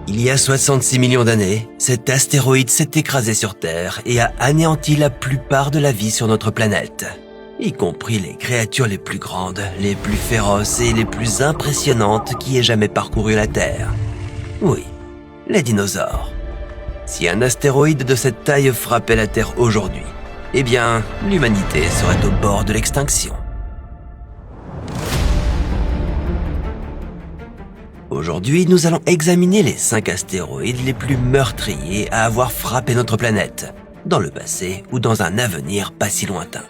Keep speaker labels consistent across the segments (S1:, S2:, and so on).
S1: Il y a 66 millions d'années, cet astéroïde s'est écrasé sur Terre et a anéanti la plupart de la vie sur notre planète, y compris les créatures les plus grandes, les plus féroces et les plus impressionnantes qui aient jamais parcouru la Terre. Oui, les dinosaures. Si un astéroïde de cette taille frappait la Terre aujourd'hui, eh bien, l'humanité serait au bord de l'extinction. Aujourd'hui, nous allons examiner les 5 astéroïdes les plus meurtriers à avoir frappé notre planète, dans le passé ou dans un avenir pas si lointain.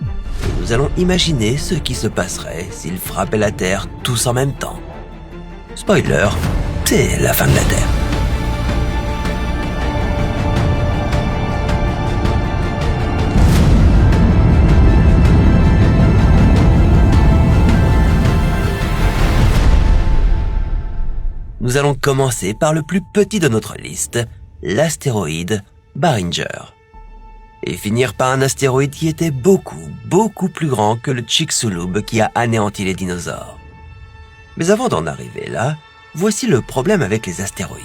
S1: Et nous allons imaginer ce qui se passerait s'ils frappaient la Terre tous en même temps. Spoiler, c'est la fin de la Terre. Nous allons commencer par le plus petit de notre liste, l'astéroïde Barringer. Et finir par un astéroïde qui était beaucoup plus grand que le Chicxulub qui a anéanti les dinosaures. Mais avant d'en arriver là, voici le problème avec les astéroïdes.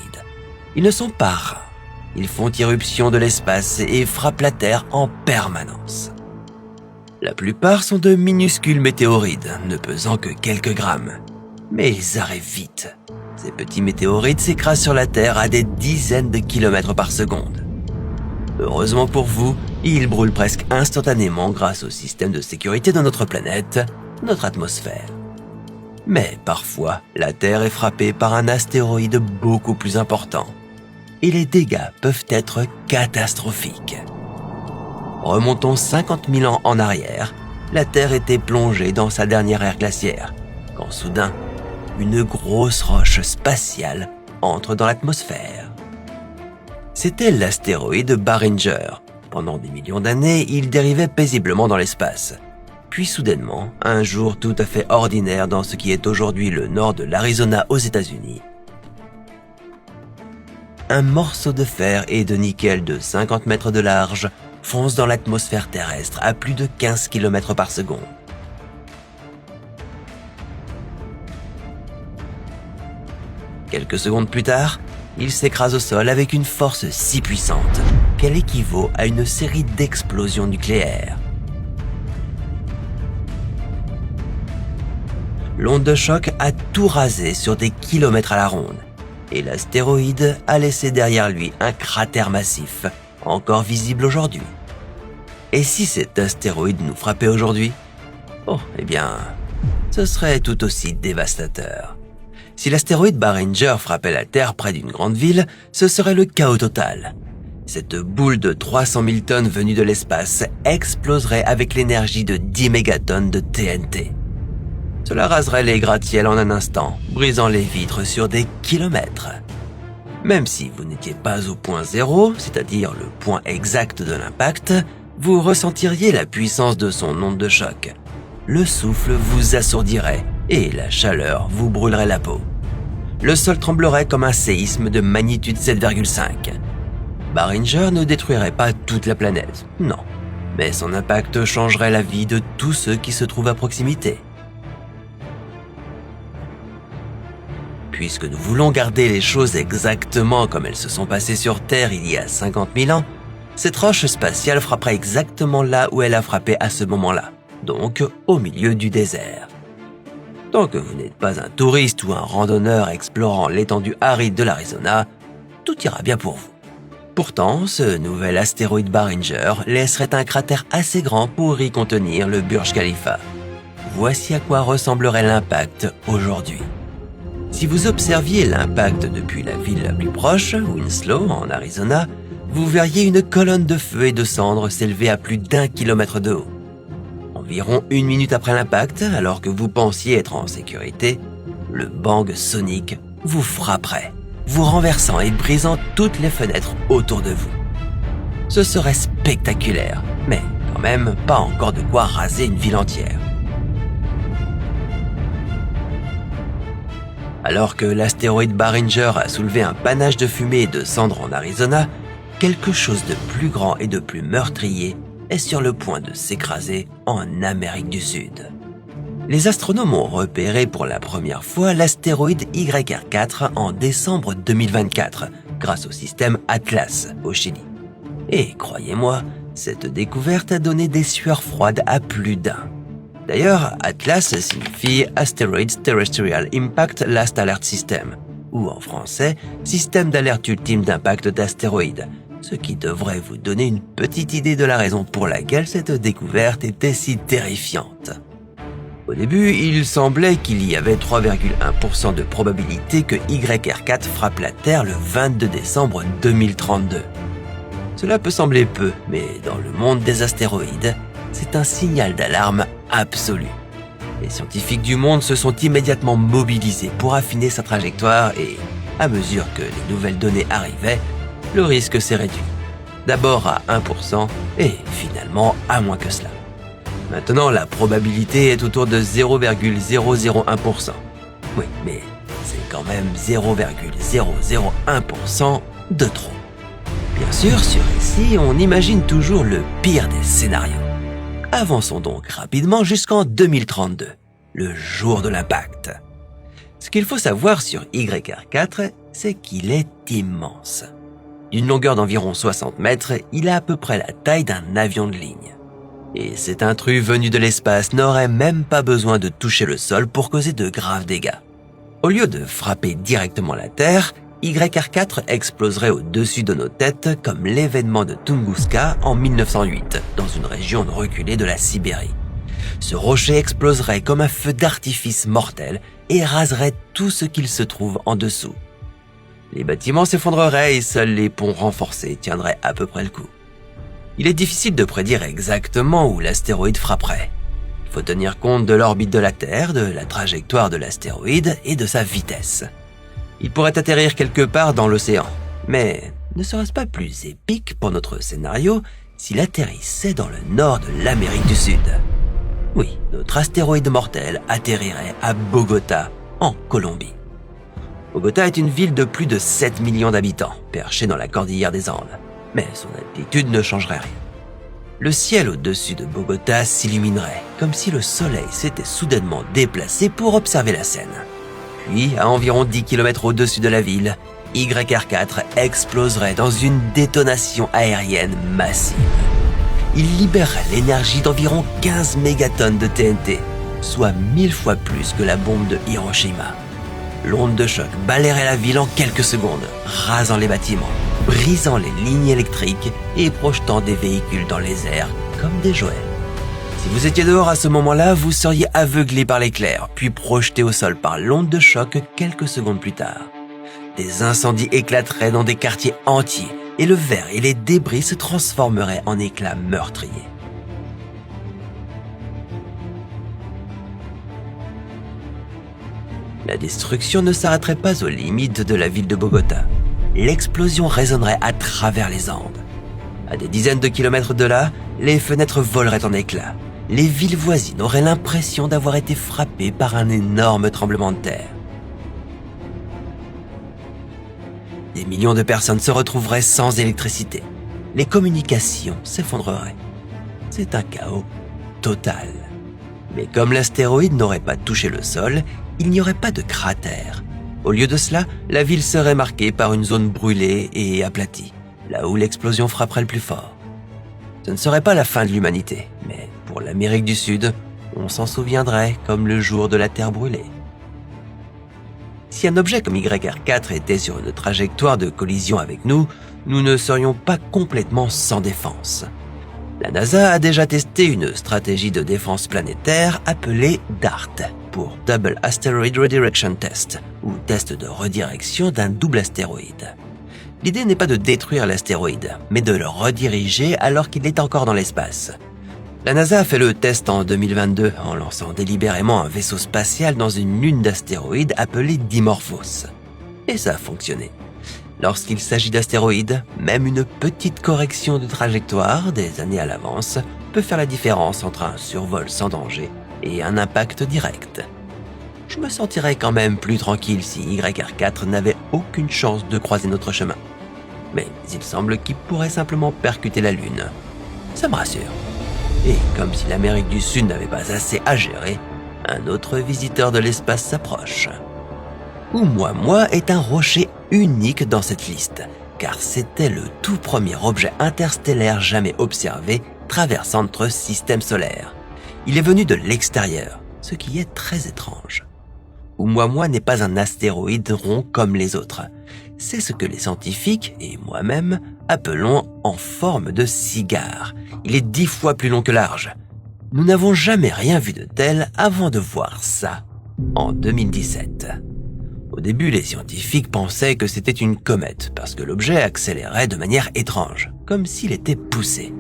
S1: Ils ne sont pas rares. Ils font irruption de l'espace et frappent la Terre en permanence. La plupart sont de minuscules météorites, ne pesant que quelques grammes. Mais ils arrivent vite. Ces petits météorites s'écrasent sur la Terre à des dizaines de kilomètres par seconde. Heureusement pour vous, ils brûlent presque instantanément grâce au système de sécurité de notre planète, notre atmosphère. Mais parfois, la Terre est frappée par un astéroïde beaucoup plus important. Et les dégâts peuvent être catastrophiques. Remontons 50 000 ans en arrière, la Terre était plongée dans sa dernière ère glaciaire, quand soudain, une grosse roche spatiale entre dans l'atmosphère. C'était l'astéroïde Barringer. Pendant des millions d'années, il dérivait paisiblement dans l'espace. Puis soudainement, un jour tout à fait ordinaire dans ce qui est aujourd'hui le nord de l'Arizona aux États-Unis, un morceau de fer et de nickel de 50 mètres de large fonce dans l'atmosphère terrestre à plus de 15 km par seconde. Quelques secondes plus tard, il s'écrase au sol avec une force si puissante qu'elle équivaut à une série d'explosions nucléaires. L'onde de choc a tout rasé sur des kilomètres à la ronde, et l'astéroïde a laissé derrière lui un cratère massif, encore visible aujourd'hui. Et si cet astéroïde nous frappait aujourd'hui? Oh, eh bien, ce serait tout aussi dévastateur. Si l'astéroïde Barringer frappait la Terre près d'une grande ville, ce serait le chaos total. Cette boule de 300 000 tonnes venue de l'espace exploserait avec l'énergie de 10 mégatonnes de TNT. Cela raserait les gratte-ciels en un instant, brisant les vitres sur des kilomètres. Même si vous n'étiez pas au point zéro, c'est-à-dire le point exact de l'impact, vous ressentiriez la puissance de son onde de choc. Le souffle vous assourdirait et la chaleur vous brûlerait la peau. Le sol tremblerait comme un séisme de magnitude 7,5. Barringer ne détruirait pas toute la planète, non, mais son impact changerait la vie de tous ceux qui se trouvent à proximité. Puisque nous voulons garder les choses exactement comme elles se sont passées sur Terre il y a 50 000 ans, cette roche spatiale frappera exactement là où elle a frappé à ce moment-là, donc au milieu du désert. Tant que vous n'êtes pas un touriste ou un randonneur explorant l'étendue aride de l'Arizona, tout ira bien pour vous. Pourtant, ce nouvel astéroïde Barringer laisserait un cratère assez grand pour y contenir le Burj Khalifa. Voici à quoi ressemblerait l'impact aujourd'hui. Si vous observiez l'impact depuis la ville la plus proche, Winslow, en Arizona, vous verriez une colonne de feu et de cendres s'élever à plus d'1 kilomètre de haut. Environ 1 minute après l'impact, alors que vous pensiez être en sécurité, le bang sonique vous frapperait, vous renversant et brisant toutes les fenêtres autour de vous. Ce serait spectaculaire, mais quand même pas encore de quoi raser une ville entière. Alors que l'astéroïde Barringer a soulevé un panache de fumée et de cendres en Arizona, quelque chose de plus grand et de plus meurtrier est sur le point de s'écraser en Amérique du Sud. Les astronomes ont repéré pour la première fois l'astéroïde YR4 en décembre 2024, grâce au système Atlas au Chili. Et croyez-moi, cette découverte a donné des sueurs froides à plus d'un. D'ailleurs, Atlas signifie Asteroids Terrestrial Impact Last Alert System, ou en français, Système d'alerte ultime d'impact d'astéroïdes, ce qui devrait vous donner une petite idée de la raison pour laquelle cette découverte était si terrifiante. Au début, il semblait qu'il y avait 3,1% de probabilité que YR4 frappe la Terre le 22 décembre 2032. Cela peut sembler peu, mais dans le monde des astéroïdes, c'est un signal d'alarme absolu. Les scientifiques du monde se sont immédiatement mobilisés pour affiner sa trajectoire et, à mesure que les nouvelles données arrivaient, le risque s'est réduit. D'abord à 1% et finalement à moins que cela. Maintenant, la probabilité est autour de 0,001%. Oui, mais c'est quand même 0,001% de trop. Bien sûr, sur ici, on imagine toujours le pire des scénarios. Avançons donc rapidement jusqu'en 2032, le jour de l'impact. Ce qu'il faut savoir sur YR4, c'est qu'il est immense. D'une longueur d'environ 60 mètres, il a à peu près la taille d'un avion de ligne. Et cet intrus venu de l'espace n'aurait même pas besoin de toucher le sol pour causer de graves dégâts. Au lieu de frapper directement la Terre, YR4 exploserait au-dessus de nos têtes comme l'événement de Tunguska en 1908, dans une région reculée de la Sibérie. Ce rocher exploserait comme un feu d'artifice mortel et raserait tout ce qu'il se trouve en dessous. Les bâtiments s'effondreraient et seuls les ponts renforcés tiendraient à peu près le coup. Il est difficile de prédire exactement où l'astéroïde frapperait. Il faut tenir compte de l'orbite de la Terre, de la trajectoire de l'astéroïde et de sa vitesse. Il pourrait atterrir quelque part dans l'océan, mais ne serait-ce pas plus épique pour notre scénario s'il atterrissait dans le nord de l'Amérique du Sud? Oui, notre astéroïde mortel atterrirait à Bogota, en Colombie. Bogota est une ville de plus de 7 millions d'habitants, perchée dans la cordillère des Andes. Mais son altitude ne changerait rien. Le ciel au-dessus de Bogota s'illuminerait, comme si le soleil s'était soudainement déplacé pour observer la scène. Puis, à environ 10 km au-dessus de la ville, YR4 exploserait dans une détonation aérienne massive. Il libérerait l'énergie d'environ 15 mégatonnes de TNT, soit 1000 fois plus que la bombe de Hiroshima. L'onde de choc balayerait la ville en quelques secondes, rasant les bâtiments, brisant les lignes électriques et projetant des véhicules dans les airs comme des jouets. Si vous étiez dehors à ce moment-là, vous seriez aveuglé par l'éclair, puis projeté au sol par l'onde de choc quelques secondes plus tard. Des incendies éclateraient dans des quartiers entiers et le verre et les débris se transformeraient en éclats meurtriers. La destruction ne s'arrêterait pas aux limites de la ville de Bogota. L'explosion résonnerait à travers les Andes. À des dizaines de kilomètres de là, les fenêtres voleraient en éclats. Les villes voisines auraient l'impression d'avoir été frappées par un énorme tremblement de terre. Des millions de personnes se retrouveraient sans électricité. Les communications s'effondreraient. C'est un chaos total. Mais comme l'astéroïde n'aurait pas touché le sol, il n'y aurait pas de cratère. Au lieu de cela, la ville serait marquée par une zone brûlée et aplatie, là où l'explosion frapperait le plus fort. Ce ne serait pas la fin de l'humanité, mais pour l'Amérique du Sud, on s'en souviendrait comme le jour de la Terre brûlée. Si un objet comme YR4 était sur une trajectoire de collision avec nous, nous ne serions pas complètement sans défense. La NASA a déjà testé une stratégie de défense planétaire appelée DART, pour Double Asteroid Redirection Test, ou test de redirection d'un double astéroïde. L'idée n'est pas de détruire l'astéroïde, mais de le rediriger alors qu'il est encore dans l'espace. La NASA a fait le test en 2022 en lançant délibérément un vaisseau spatial dans une lune d'astéroïdes appelée Dimorphos. Et ça a fonctionné. Lorsqu'il s'agit d'astéroïdes, même une petite correction de trajectoire des années à l'avance peut faire la différence entre un survol sans danger et un impact direct. Je me sentirais quand même plus tranquille si YR4 n'avait aucune chance de croiser notre chemin. Mais il semble qu'il pourrait simplement percuter la Lune. Ça me rassure. Et comme si l'Amérique du Sud n'avait pas assez à gérer, un autre visiteur de l'espace s'approche. Oumuamua est un rocher unique dans cette liste, car c'était le tout premier objet interstellaire jamais observé traversant notre système solaire. Il est venu de l'extérieur, ce qui est très étrange. Oumuamua n'est pas un astéroïde rond comme les autres. C'est ce que les scientifiques, et moi-même, appelons en forme de cigare. Il est 10 fois plus long que large. Nous n'avons jamais rien vu de tel avant de voir ça, en 2017. Au début, les scientifiques pensaient que c'était une comète, parce que l'objet accélérait de manière étrange, comme s'il était poussé.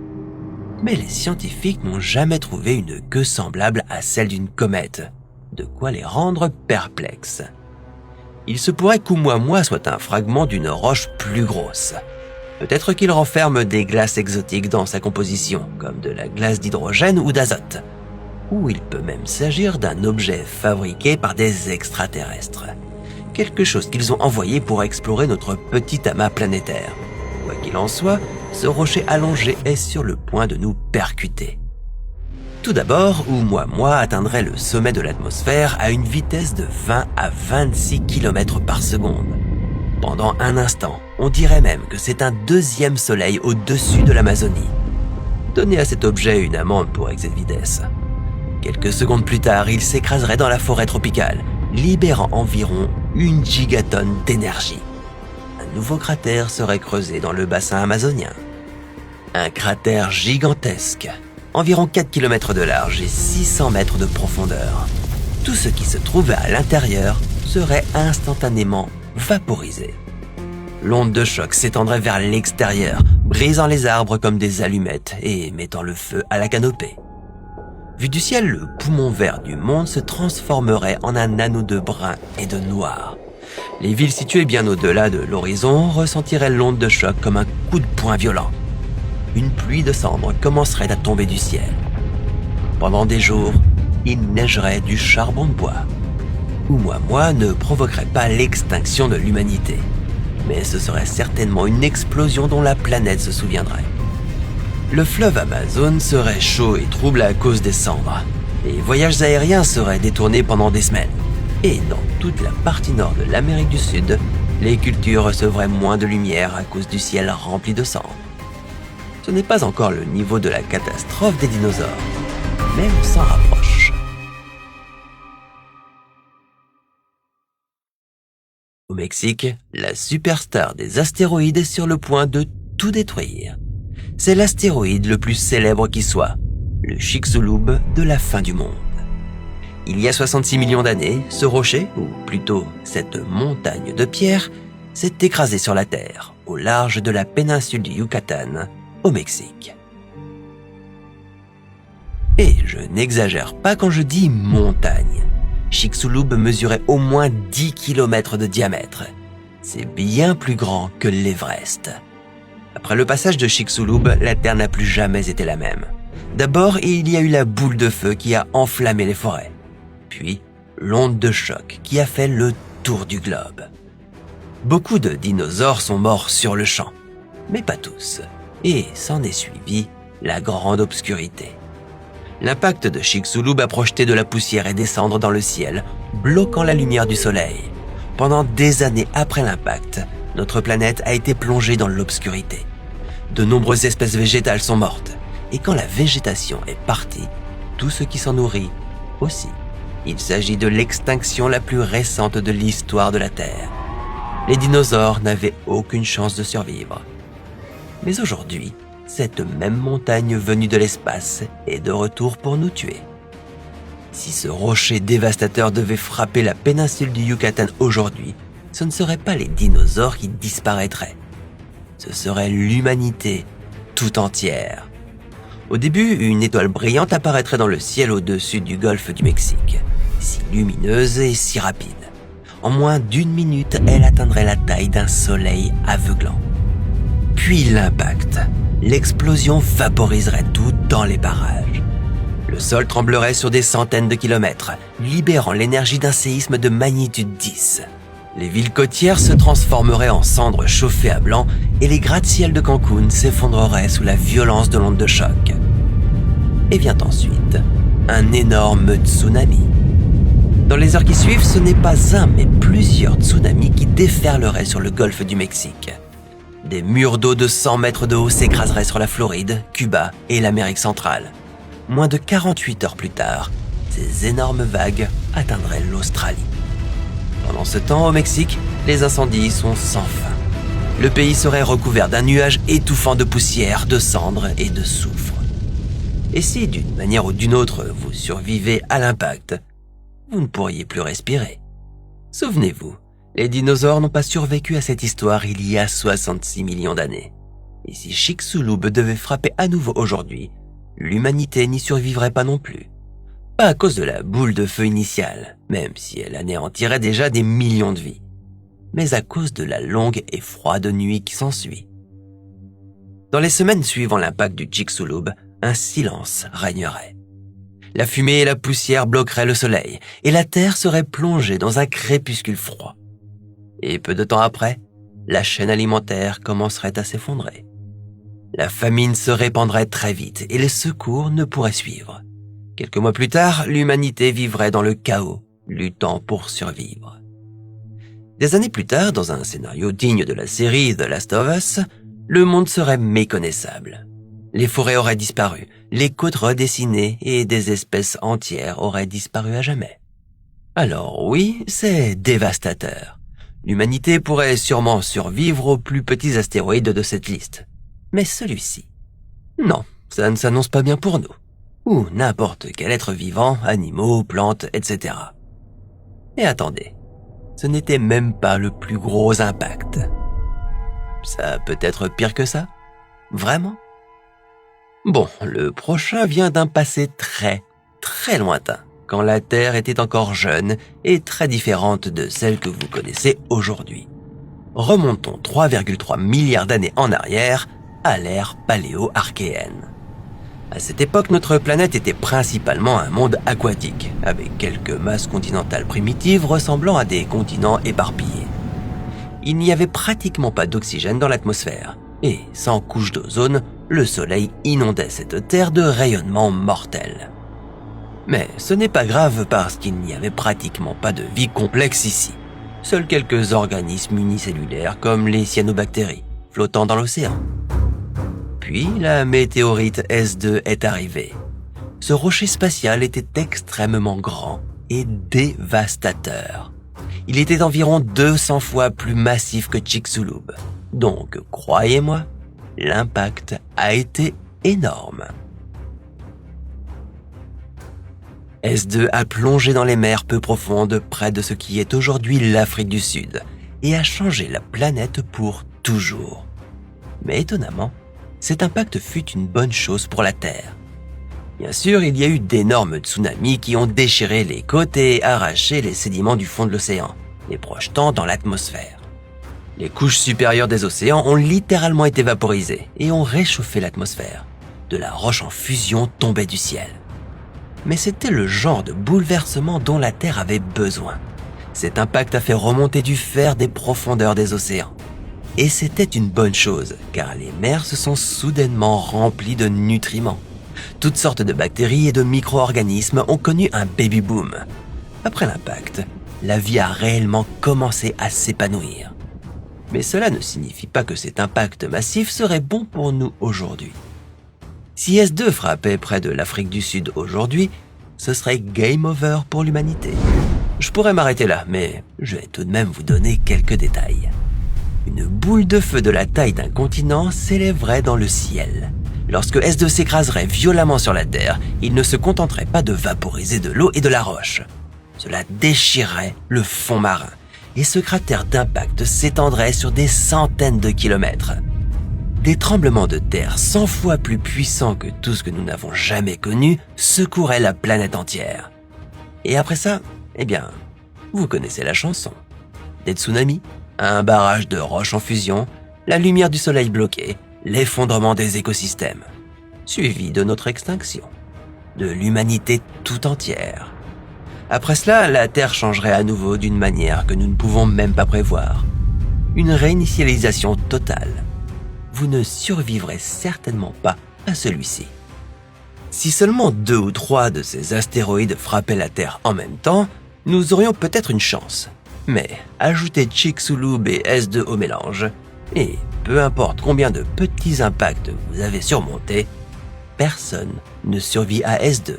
S1: Mais les scientifiques n'ont jamais trouvé une queue semblable à celle d'une comète, de quoi les rendre perplexes. Il se pourrait qu'Oumuamua soit un fragment d'une roche plus grosse. Peut-être qu'il renferme des glaces exotiques dans sa composition, comme de la glace d'hydrogène ou d'azote. Ou il peut même s'agir d'un objet fabriqué par des extraterrestres. Quelque chose qu'ils ont envoyé pour explorer notre petit amas planétaire. Quoi qu'il en soit, ce rocher allongé est sur le point de nous percuter. Tout d'abord, Oumuamua atteindrait le sommet de l'atmosphère à une vitesse de 20 à 26 km par seconde. Pendant un instant, on dirait même que c'est un deuxième soleil au-dessus de l'Amazonie. Donnez à cet objet une amende pour excès de vitesse. Quelques secondes plus tard, il s'écraserait dans la forêt tropicale, libérant environ 1 gigatonne d'énergie. Un nouveau cratère serait creusé dans le bassin amazonien. Un cratère gigantesque, environ 4 km de large et 600 mètres de profondeur. Tout ce qui se trouvait à l'intérieur serait instantanément vaporisé. L'onde de choc s'étendrait vers l'extérieur, brisant les arbres comme des allumettes et mettant le feu à la canopée. Vu du ciel, le poumon vert du monde se transformerait en un anneau de brun et de noir. Les villes situées bien au-delà de l'horizon ressentiraient l'onde de choc comme un coup de poing violent. Une pluie de cendres commencerait à tomber du ciel. Pendant des jours, il neigerait du charbon de bois. Oumuamua ne provoquerait pas l'extinction de l'humanité, mais ce serait certainement une explosion dont la planète se souviendrait. Le fleuve Amazon serait chaud et trouble à cause des cendres. Les voyages aériens seraient détournés pendant des semaines. Et dans toute la partie nord de l'Amérique du Sud, les cultures recevraient moins de lumière à cause du ciel rempli de cendres. Ce n'est pas encore le niveau de la catastrophe des dinosaures, mais on s'en rapproche. Au Mexique, la superstar des astéroïdes est sur le point de tout détruire. C'est l'astéroïde le plus célèbre qui soit, le Chicxulub de la fin du monde. Il y a 66 millions d'années, ce rocher, ou plutôt cette montagne de pierre, s'est écrasé sur la Terre, au large de la péninsule du Yucatan, au Mexique. Et je n'exagère pas quand je dis montagne. Chicxulub mesurait au moins 10 km de diamètre. C'est bien plus grand que l'Everest. Après le passage de Chicxulub, la Terre n'a plus jamais été la même. D'abord, il y a eu la boule de feu qui a enflammé les forêts. Puis, l'onde de choc qui a fait le tour du globe. Beaucoup de dinosaures sont morts sur le champ, mais pas tous. Et s'en est suivi la grande obscurité. L'impact de Chicxulub a projeté de la poussière et des cendres dans le ciel, bloquant la lumière du soleil. Pendant des années après l'impact, notre planète a été plongée dans l'obscurité. De nombreuses espèces végétales sont mortes, et quand la végétation est partie, tout ce qui s'en nourrit aussi. Il s'agit de l'extinction la plus récente de l'histoire de la Terre. Les dinosaures n'avaient aucune chance de survivre. Mais aujourd'hui, cette même montagne venue de l'espace est de retour pour nous tuer. Si ce rocher dévastateur devait frapper la péninsule du Yucatan aujourd'hui, ce ne seraient pas les dinosaures qui disparaîtraient. Ce serait l'humanité tout entière. Au début, une étoile brillante apparaîtrait dans le ciel au-dessus du golfe du Mexique, si lumineuse et si rapide. En moins d'1 minute, elle atteindrait la taille d'un soleil aveuglant. Puis l'impact. L'explosion vaporiserait tout dans les parages. Le sol tremblerait sur des centaines de kilomètres, libérant l'énergie d'un séisme de magnitude 10. Les villes côtières se transformeraient en cendres chauffées à blanc et les gratte-ciels de Cancun s'effondreraient sous la violence de l'onde de choc. Et vient ensuite un énorme tsunami. Dans les heures qui suivent, ce n'est pas un, mais plusieurs tsunamis qui déferleraient sur le golfe du Mexique. Des murs d'eau de 100 mètres de haut s'écraseraient sur la Floride, Cuba et l'Amérique centrale. Moins de 48 heures plus tard, ces énormes vagues atteindraient l'Australie. Pendant ce temps, au Mexique, les incendies sont sans fin. Le pays serait recouvert d'un nuage étouffant de poussière, de cendres et de soufre. Et si, d'une manière ou d'une autre, vous survivez à l'impact, vous ne pourriez plus respirer. Souvenez-vous, les dinosaures n'ont pas survécu à cette histoire il y a 66 millions d'années. Et si Chicxulub devait frapper à nouveau aujourd'hui, l'humanité n'y survivrait pas non plus. Pas à cause de la boule de feu initiale, même si elle anéantirait déjà des millions de vies, mais à cause de la longue et froide nuit qui s'ensuit. Dans les semaines suivant l'impact du Chicxulub, un silence régnerait. La fumée et la poussière bloqueraient le soleil, et la Terre serait plongée dans un crépuscule froid. Et peu de temps après, la chaîne alimentaire commencerait à s'effondrer. La famine se répandrait très vite et les secours ne pourraient suivre. Quelques mois plus tard, l'humanité vivrait dans le chaos, luttant pour survivre. Des années plus tard, dans un scénario digne de la série The Last of Us, le monde serait méconnaissable. Les forêts auraient disparu, les côtes redessinées et des espèces entières auraient disparu à jamais. Alors oui, c'est dévastateur. L'humanité pourrait sûrement survivre aux plus petits astéroïdes de cette liste. Mais celui-ci, non, ça ne s'annonce pas bien pour nous. Ou n'importe quel être vivant, animaux, plantes, etc. Et attendez, ce n'était même pas le plus gros impact. Ça peut être pire que ça? Vraiment? Bon, le prochain vient d'un passé très, très lointain, quand la Terre était encore jeune et très différente de celle que vous connaissez aujourd'hui. Remontons 3,3 milliards d'années en arrière à l'ère paléo-archéenne. À cette époque, notre planète était principalement un monde aquatique, avec quelques masses continentales primitives ressemblant à des continents éparpillés. Il n'y avait pratiquement pas d'oxygène dans l'atmosphère, et sans couche d'ozone, le soleil inondait cette terre de rayonnements mortels. Mais ce n'est pas grave parce qu'il n'y avait pratiquement pas de vie complexe ici. Seuls quelques organismes unicellulaires comme les cyanobactéries, flottant dans l'océan. Puis la météorite S2 est arrivée. Ce rocher spatial était extrêmement grand et dévastateur. Il était environ 200 fois plus massif que Chicxulub. Donc, croyez-moi, l'impact a été énorme. S2 a plongé dans les mers peu profondes près de ce qui est aujourd'hui l'Afrique du Sud et a changé la planète pour toujours. Mais étonnamment, cet impact fut une bonne chose pour la Terre. Bien sûr, il y a eu d'énormes tsunamis qui ont déchiré les côtes et arraché les sédiments du fond de l'océan, les projetant dans l'atmosphère. Les couches supérieures des océans ont littéralement été vaporisées et ont réchauffé l'atmosphère. De la roche en fusion tombait du ciel. Mais c'était le genre de bouleversement dont la Terre avait besoin. Cet impact a fait remonter du fer des profondeurs des océans. Et c'était une bonne chose, car les mers se sont soudainement remplies de nutriments. Toutes sortes de bactéries et de micro-organismes ont connu un baby-boom. Après l'impact, la vie a réellement commencé à s'épanouir. Mais cela ne signifie pas que cet impact massif serait bon pour nous aujourd'hui. Si S2 frappait près de l'Afrique du Sud aujourd'hui, ce serait game over pour l'humanité. Je pourrais m'arrêter là, mais je vais tout de même vous donner quelques détails. Une boule de feu de la taille d'un continent s'élèverait dans le ciel. Lorsque S2 s'écraserait violemment sur la Terre, il ne se contenterait pas de vaporiser de l'eau et de la roche. Cela déchirerait le fond marin, et ce cratère d'impact s'étendrait sur des centaines de kilomètres. Des tremblements de terre 100 fois plus puissants que tout ce que nous n'avons jamais connu secoueraient la planète entière. Et après ça, eh bien, vous connaissez la chanson. Des tsunamis, un barrage de roches en fusion, la lumière du soleil bloquée, l'effondrement des écosystèmes, suivi de notre extinction, de l'humanité tout entière. Après cela, la Terre changerait à nouveau d'une manière que nous ne pouvons même pas prévoir. Une réinitialisation totale. Vous ne survivrez certainement pas à celui-ci. Si seulement 2 ou 3 de ces astéroïdes frappaient la Terre en même temps, nous aurions peut-être une chance. Mais ajoutez Chicxulub et S2 au mélange, et peu importe combien de petits impacts vous avez surmontés, personne ne survit à S2.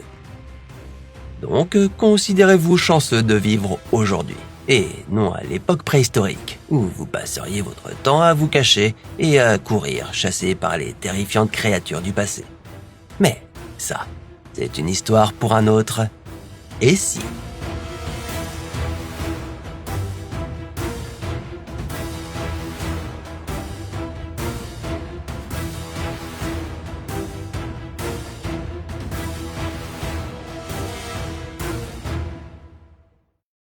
S1: Donc, considérez-vous chanceux de vivre aujourd'hui, et non à l'époque préhistorique, où vous passeriez votre temps à vous cacher et à courir chassé par les terrifiantes créatures du passé. Mais ça, c'est une histoire pour un autre. Et si